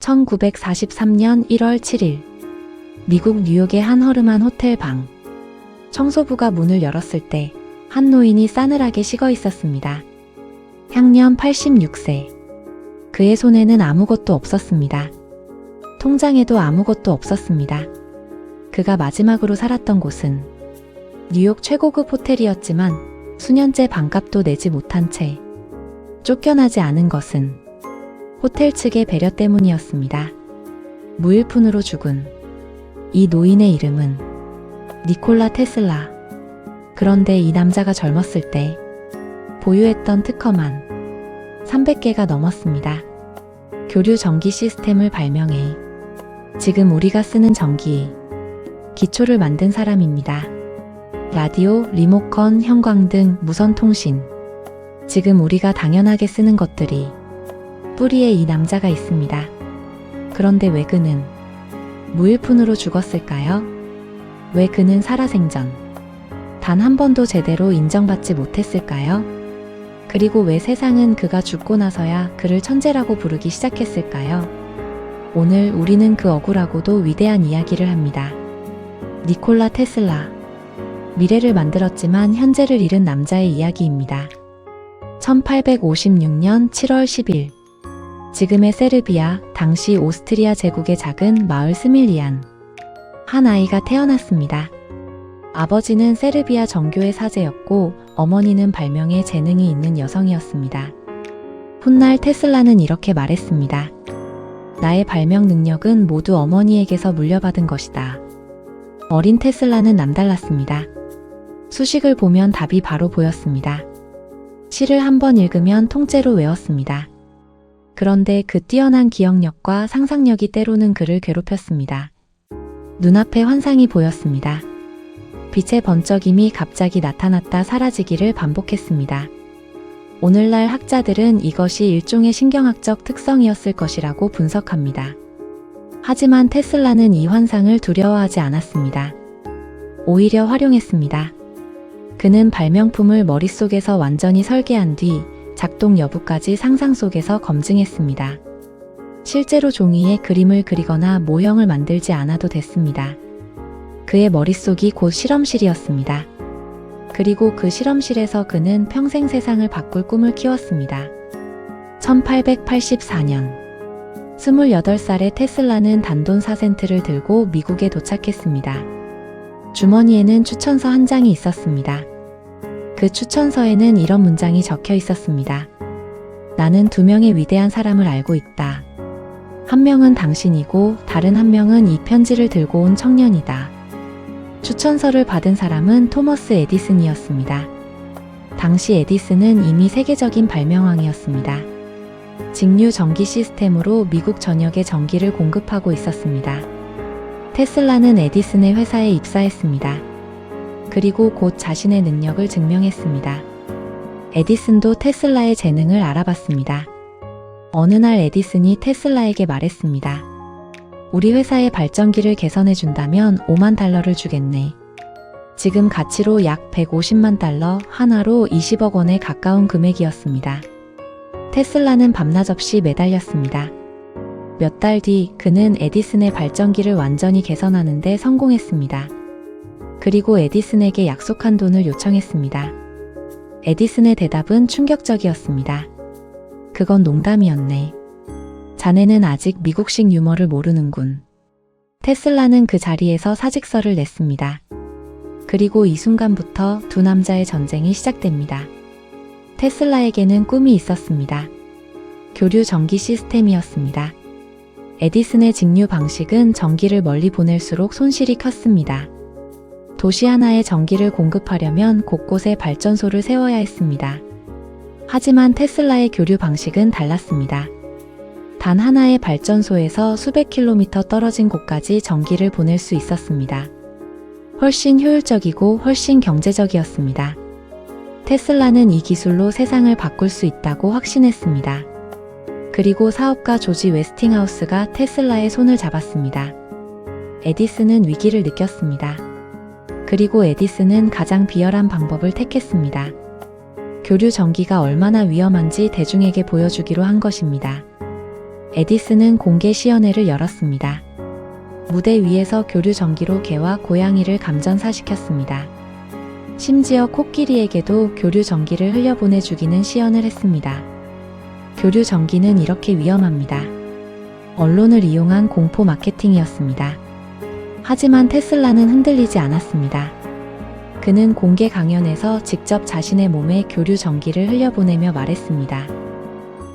1943년 1월 7일 미국 뉴욕의 한 허름한 호텔 방. 청소부가 문을 열었을 때 한 노인이 싸늘하게 식어 있었습니다. 향년 86세. 그의 손에는 아무것도 없었습니다. 통장에도 아무것도 없었습니다. 그가 마지막으로 살았던 곳은 뉴욕 최고급 호텔이었지만 수년째 방값도 내지 못한 채 쫓겨나지 않은 것은 호텔 측의 배려 때문이었습니다. 무일푼으로 죽은 이 노인의 이름은 니콜라 테슬라. 그런데 이 남자가 젊었을 때 보유했던 특허만 300개가 넘었습니다. 교류 전기 시스템을 발명해 지금 우리가 쓰는 전기의 기초를 만든 사람입니다. 라디오, 리모컨, 형광등, 무선통신. 지금 우리가 당연하게 쓰는 것들이 뿌리에 이 남자가 있습니다. 그런데 왜 그는 무일푼으로 죽었을까요? 왜 그는 살아생전 단 한 번도 제대로 인정받지 못했을까요? 그리고 왜 세상은 그가 죽고 나서야 그를 천재라고 부르기 시작했을까요? 오늘 우리는 그 억울하고도 위대한 이야기를 합니다. 니콜라 테슬라. 미래를 만들었지만 현재를 잃은 남자의 이야기입니다. 1856년 7월 10일 지금의 세르비아, 당시 오스트리아 제국의 작은 마을 스밀리안. 한 아이가 태어났습니다. 아버지는 세르비아 정교회 사제였고 어머니는 발명에 재능이 있는 여성이었습니다. 훗날 테슬라는 이렇게 말했습니다. 나의 발명 능력은 모두 어머니에게서 물려받은 것이다. 어린 테슬라는 남달랐습니다. 수식을 보면 답이 바로 보였습니다. 시를 한 번 읽으면 통째로 외웠습니다. 그런데 그 뛰어난 기억력과 상상력이 때로는 그를 괴롭혔습니다. 눈앞에 환상이 보였습니다. 빛의 번쩍임이 갑자기 나타났다 사라지기를 반복했습니다. 오늘날 학자들은 이것이 일종의 신경학적 특성이었을 것이라고 분석합니다. 하지만 테슬라는 이 환상을 두려워하지 않았습니다. 오히려 활용했습니다. 그는 발명품을 머릿속에서 완전히 설계한 뒤 작동 여부까지 상상 속에서 검증했습니다. 실제로 종이에 그림을 그리거나 모형을 만들지 않아도 됐습니다. 그의 머릿속이 곧 실험실이었습니다. 그리고 그 실험실에서 그는 평생 세상을 바꿀 꿈을 키웠습니다. 1884년 28살의 테슬라는 단돈 4센트를 들고 미국에 도착했습니다. 주머니에는 추천서 한 장이 있었습니다. 그 추천서에는 이런 문장이 적혀 있었습니다. 나는 2명의 위대한 사람을 알고 있다. 한 명은 당신이고 다른 한 명은 이 편지를 들고 온 청년이다. 추천서를 받은 사람은 토머스 에디슨이었습니다. 당시 에디슨은 이미 세계적인 발명왕이었습니다. 직류 전기 시스템으로 미국 전역에 전기를 공급하고 있었습니다. 테슬라는 에디슨의 회사에 입사했습니다. 그리고 곧 자신의 능력을 증명했습니다. 에디슨도 테슬라의 재능을 알아봤습니다. 어느 날 에디슨이 테슬라에게 말했습니다. 우리 회사의 발전기를 개선해준다면 5만 달러를 주겠네. 지금 가치로 약 150만 달러, 하나로 20억 원에 가까운 금액이었습니다. 테슬라는 밤낮 없이 매달렸습니다. 몇 달 뒤 그는 에디슨의 발전기를 완전히 개선하는 데 성공했습니다. 그리고 에디슨에게 약속한 돈을 요청했습니다. 에디슨의 대답은 충격적이었습니다. 그건 농담이었네. 자네는 아직 미국식 유머를 모르는군. 테슬라는 그 자리에서 사직서를 냈습니다. 그리고 이 순간부터 두 남자의 전쟁이 시작됩니다. 테슬라에게는 꿈이 있었습니다. 교류 전기 시스템이었습니다. 에디슨의 직류 방식은 전기를 멀리 보낼수록 손실이 컸습니다. 도시 하나에 전기를 공급하려면 곳곳에 발전소를 세워야 했습니다. 하지만 테슬라의 교류 방식은 달랐습니다. 단 하나의 발전소에서 수백 킬로미터 떨어진 곳까지 전기를 보낼 수 있었습니다. 훨씬 효율적이고 훨씬 경제적이었습니다. 테슬라는 이 기술로 세상을 바꿀 수 있다고 확신했습니다. 그리고 사업가 조지 웨스팅하우스가 테슬라의 손을 잡았습니다. 에디슨은 위기를 느꼈습니다. 그리고 에디슨은 가장 비열한 방법을 택했습니다. 교류 전기가 얼마나 위험한지 대중에게 보여주기로 한 것입니다. 에디슨은 공개 시연회를 열었습니다. 무대 위에서 교류 전기로 개와 고양이를 감전사시켰습니다. 심지어 코끼리에게도 교류 전기를 흘려보내 죽이는 시연을 했습니다. 교류 전기는 이렇게 위험합니다. 언론을 이용한 공포 마케팅이었습니다. 하지만 테슬라는 흔들리지 않았습니다. 그는 공개 강연에서 직접 자신의 몸에 교류 전기를 흘려보내며 말했습니다.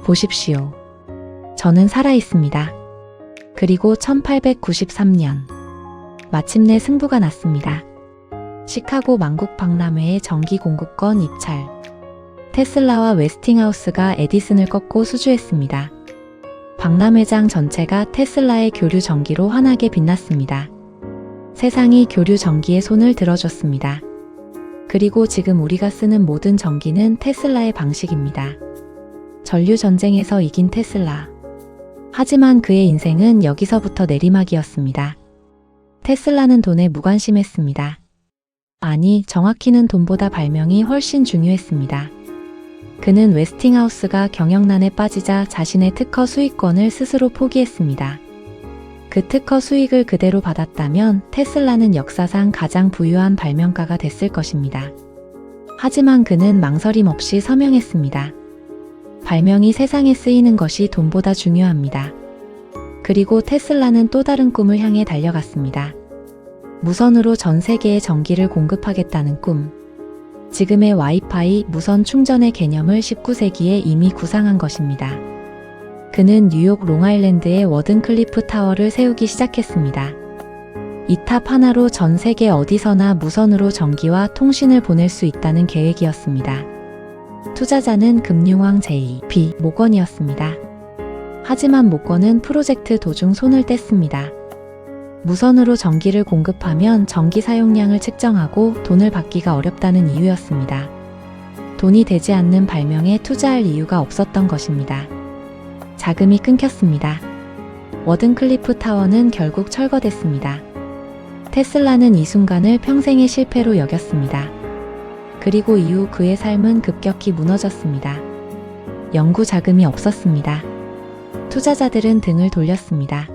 보십시오. 저는 살아있습니다. 그리고 1893년 마침내 승부가 났습니다. 시카고 만국 박람회의 전기 공급권 입찰. 테슬라와 웨스팅하우스가 에디슨을 꺾고 수주했습니다. 박람회장 전체가 테슬라의 교류 전기로 환하게 빛났습니다. 세상이 교류 전기에 손을 들어줬습니다. 그리고 지금 우리가 쓰는 모든 전기는 테슬라의 방식입니다. 전류 전쟁에서 이긴 테슬라. 하지만 그의 인생은 여기서부터 내리막이었습니다. 테슬라는 돈에 무관심했습니다. 아니, 정확히는 돈보다 발명이 훨씬 중요했습니다. 그는 웨스팅하우스가 경영난에 빠지자 자신의 특허 수익권을 스스로 포기했습니다. 그 특허 수익을 그대로 받았다면 테슬라는 역사상 가장 부유한 발명가가 됐을 것입니다. 하지만 그는 망설임 없이 서명했습니다. 발명이 세상에 쓰이는 것이 돈보다 중요합니다. 그리고 테슬라는 또 다른 꿈을 향해 달려갔습니다. 무선으로 전 세계에 전기를 공급하겠다는 꿈. 지금의 와이파이 무선 충전의 개념을 19세기에 이미 구상한 것입니다. 그는 뉴욕 롱아일랜드의 워든클리프 타워를 세우기 시작했습니다. 이 탑 하나로 전 세계 어디서나 무선으로 전기와 통신을 보낼 수 있다는 계획이었습니다. 투자자는 금융왕 J.P. 모건이었습니다. 하지만 모건은 프로젝트 도중 손을 뗐습니다. 무선으로 전기를 공급하면 전기 사용량을 측정하고 돈을 받기가 어렵다는 이유였습니다. 돈이 되지 않는 발명에 투자할 이유가 없었던 것입니다. 자금이 끊겼습니다. 워든클리프 타워는 결국 철거됐습니다. 테슬라는 이 순간을 평생의 실패로 여겼습니다. 그리고 이후 그의 삶은 급격히 무너졌습니다. 연구 자금이 없었습니다. 투자자들은 등을 돌렸습니다.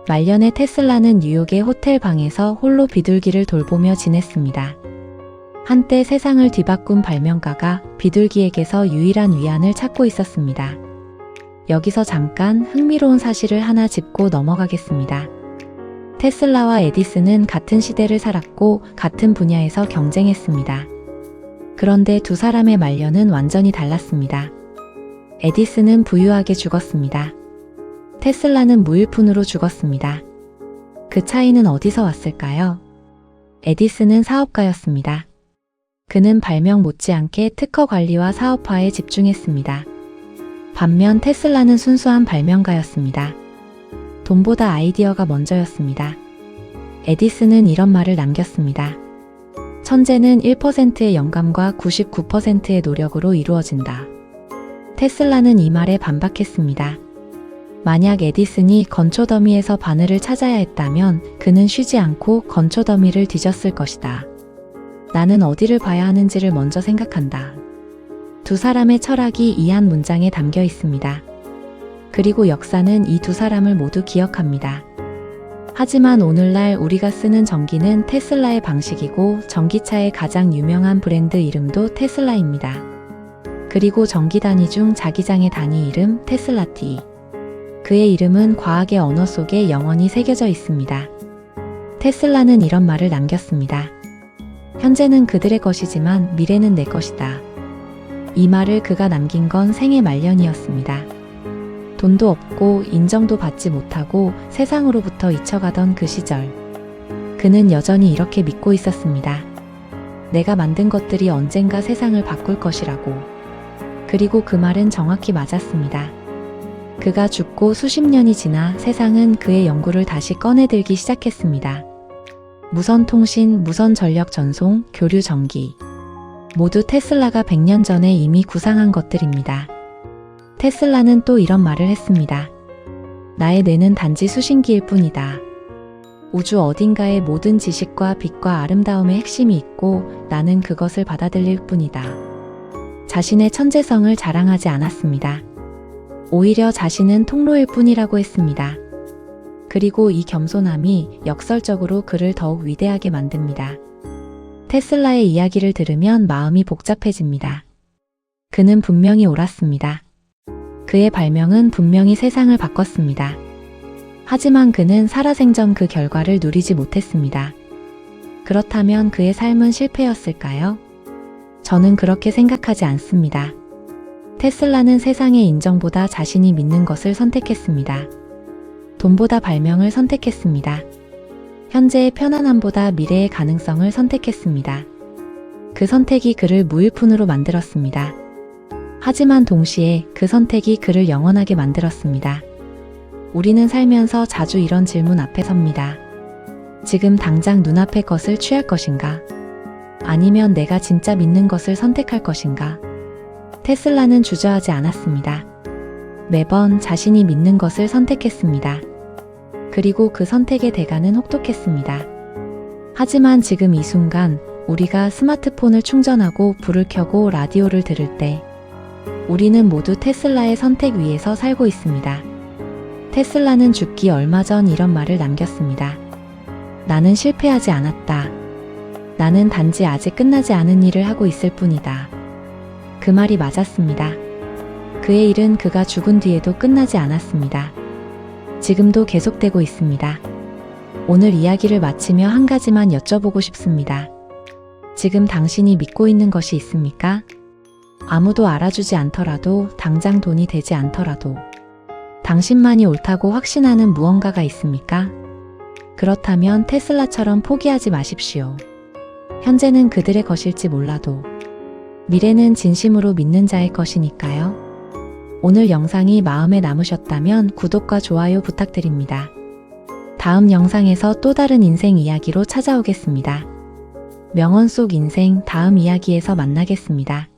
말년에 테슬라는 뉴욕의 호텔 방에서 홀로 비둘기를 돌보며 지냈습니다. 한때 세상을 뒤바꾼 발명가가 비둘기에게서 유일한 위안을 찾고 있었습니다. 여기서 잠깐 흥미로운 사실을 하나 짚고 넘어가겠습니다. 테슬라와 에디슨은 같은 시대를 살았고 같은 분야에서 경쟁했습니다. 그런데 두 사람의 말년은 완전히 달랐습니다. 에디슨은 부유하게 죽었습니다. 테슬라는 무일푼으로 죽었습니다. 그 차이는 어디서 왔을까요? 에디슨은 사업가였습니다. 그는 발명 못지않게 특허 관리와 사업화에 집중했습니다. 반면 테슬라는 순수한 발명가였습니다. 돈보다 아이디어가 먼저였습니다. 에디슨은 이런 말을 남겼습니다. 천재는 1%의 영감과 99%의 노력으로 이루어진다. 테슬라는 이 말에 반박했습니다. 만약 에디슨이 건초 더미에서 바늘을 찾아야 했다면 그는 쉬지 않고 건초 더미를 뒤졌을 것이다. 나는 어디를 봐야 하는지를 먼저 생각한다. 두 사람의 철학이 이 한 문장에 담겨 있습니다. 그리고 역사는 이 두 사람을 모두 기억합니다. 하지만 오늘날 우리가 쓰는 전기는 테슬라의 방식이고 전기차의 가장 유명한 브랜드 이름도 테슬라입니다. 그리고 전기 단위 중 자기장의 단위 이름 테슬라티. 그의 이름은 과학의 언어 속에 영원히 새겨져 있습니다. 테슬라는 이런 말을 남겼습니다. 현재는 그들의 것이지만 미래는 내 것이다. 이 말을 그가 남긴 건 생애 말년이었습니다. 돈도 없고 인정도 받지 못하고 세상으로부터 잊혀가던 그 시절. 그는 여전히 이렇게 믿고 있었습니다. 내가 만든 것들이 언젠가 세상을 바꿀 것이라고. 그리고 그 말은 정확히 맞았습니다. 그가 죽고 수십 년이 지나 세상은 그의 연구를 다시 꺼내들기 시작했습니다. 무선 통신, 무선 전력 전송, 교류 전기. 모두 테슬라가 100년 전에 이미 구상한 것들입니다. 테슬라는 또 이런 말을 했습니다. 나의 뇌는 단지 수신기일 뿐이다. 우주 어딘가에 모든 지식과 빛과 아름다움의 핵심이 있고 나는 그것을 받아들일 뿐이다. 자신의 천재성을 자랑하지 않았습니다. 오히려 자신은 통로일 뿐이라고 했습니다. 그리고 이 겸손함이 역설적으로 그를 더욱 위대하게 만듭니다. 테슬라의 이야기를 들으면 마음이 복잡해집니다. 그는 분명히 옳았습니다. 그의 발명은 분명히 세상을 바꿨습니다. 하지만 그는 살아생전 그 결과를 누리지 못했습니다. 그렇다면 그의 삶은 실패였을까요? 저는 그렇게 생각하지 않습니다. 테슬라는 세상의 인정보다 자신이 믿는 것을 선택했습니다. 돈보다 발명을 선택했습니다. 현재의 편안함보다 미래의 가능성을 선택했습니다. 그 선택이 그를 무일푼으로 만들었습니다. 하지만 동시에 그 선택이 그를 영원하게 만들었습니다. 우리는 살면서 자주 이런 질문 앞에 섭니다. 지금 당장 눈앞의 것을 취할 것인가? 아니면 내가 진짜 믿는 것을 선택할 것인가? 테슬라는 주저하지 않았습니다. 매번 자신이 믿는 것을 선택했습니다. 그리고 그 선택의 대가는 혹독했습니다. 하지만 지금 이 순간 우리가 스마트폰을 충전하고 불을 켜고 라디오를 들을 때 우리는 모두 테슬라의 선택 위에서 살고 있습니다. 테슬라는 죽기 얼마 전 이런 말을 남겼습니다. 나는 실패하지 않았다. 나는 단지 아직 끝나지 않은 일을 하고 있을 뿐이다. 그 말이 맞았습니다. 그의 일은 그가 죽은 뒤에도 끝나지 않았습니다. 지금도 계속되고 있습니다. 오늘 이야기를 마치며 한 가지만 여쭤보고 싶습니다. 지금 당신이 믿고 있는 것이 있습니까? 아무도 알아주지 않더라도, 당장 돈이 되지 않더라도 당신만이 옳다고 확신하는 무언가가 있습니까? 그렇다면 테슬라처럼 포기하지 마십시오. 현재는 그들의 것일지 몰라도 미래는 진심으로 믿는 자의 것이니까요. 오늘 영상이 마음에 남으셨다면 구독과 좋아요 부탁드립니다. 다음 영상에서 또 다른 인생 이야기로 찾아오겠습니다. 명언 속 인생 다음 이야기에서 만나겠습니다.